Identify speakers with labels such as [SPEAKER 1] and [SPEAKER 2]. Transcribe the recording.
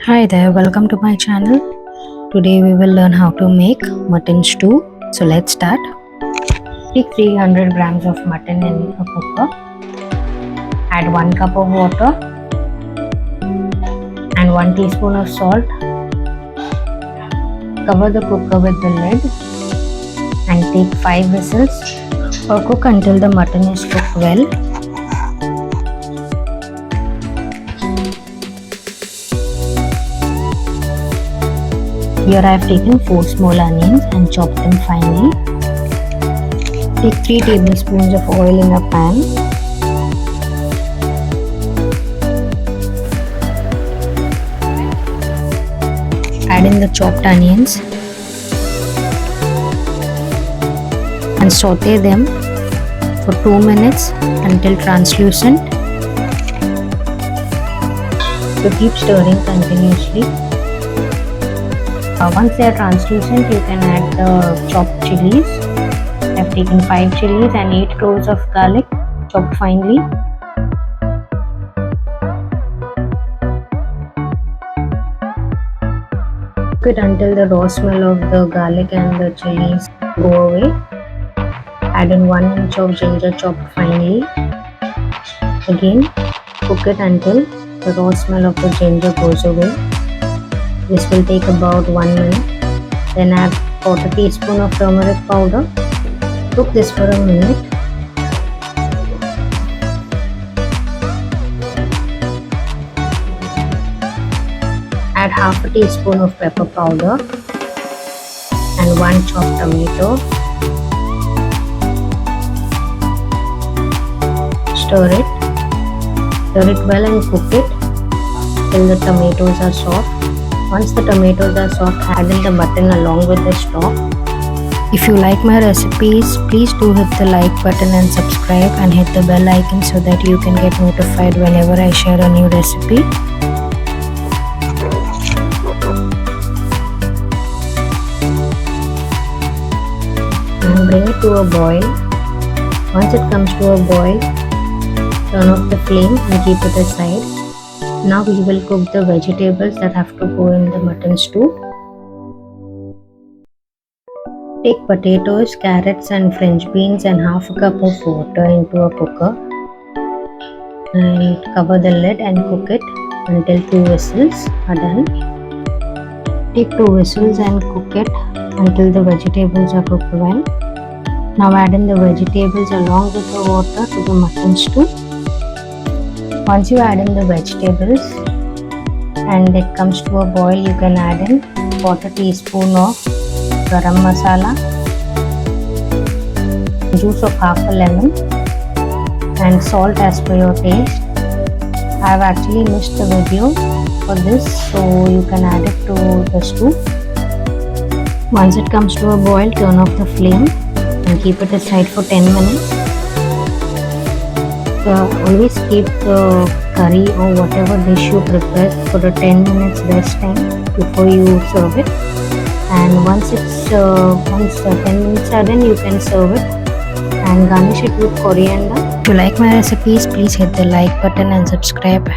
[SPEAKER 1] Hi there, welcome to my channel. Today we will learn how to make mutton stew. So let's start. Take 300 grams of mutton in a cooker. Add 1 cup of water and 1 teaspoon of salt. Cover the cooker with the lid and take 5 whistles or cook until the mutton is cooked well. Here I have taken 4 small onions and chopped them finely. Take 3 tablespoons of oil in a pan. Add in the chopped onions and saute them for 2 minutes until translucent. So keep stirring continuously. Once they are translucent, you can add the chopped chilies. I have taken 5 chilies and 8 cloves of garlic chopped finely. Cook it until the raw smell of the garlic and the chilies go away. Add in 1 inch of ginger chopped finely. Again, cook it until the raw smell of the ginger goes away. This will take about 1 minute. Then add 1/4 teaspoon of turmeric powder. Cook this for a minute. Add 1/2 teaspoon of pepper powder and 1 chopped tomato. Stir it well and cook it till the tomatoes are soft. Once the tomatoes are soft, add in the mutton along with the stock. If you like my recipes, please do hit the like button and subscribe and hit the bell icon so that you can get notified whenever I share a new recipe. And bring it to a boil. Once it comes to a boil, turn off the flame and keep it aside. Now we will cook the vegetables that have to go in the mutton stew. Take potatoes, carrots and French beans and 1/2 cup of water into a cooker and cover the lid and cook it until 2 whistles are done. Take 2 whistles and cook it until the vegetables are cooked well. Now add in the vegetables along with the water to the mutton stew. Once you add in the vegetables and it comes to a boil, you can add in 1/4 teaspoon of garam masala, juice of 1/2 lemon and salt as per your taste. I have actually missed the video for this, so you can add it to the stew. Once it comes to a boil, turn off the flame and keep it aside for 10 minutes. Always keep the curry or whatever dish you prepare for a 10 minutes rest time before you serve it. And once 10 minutes are done, you can serve it and garnish it with coriander. If you like my recipes, please hit the like button and subscribe.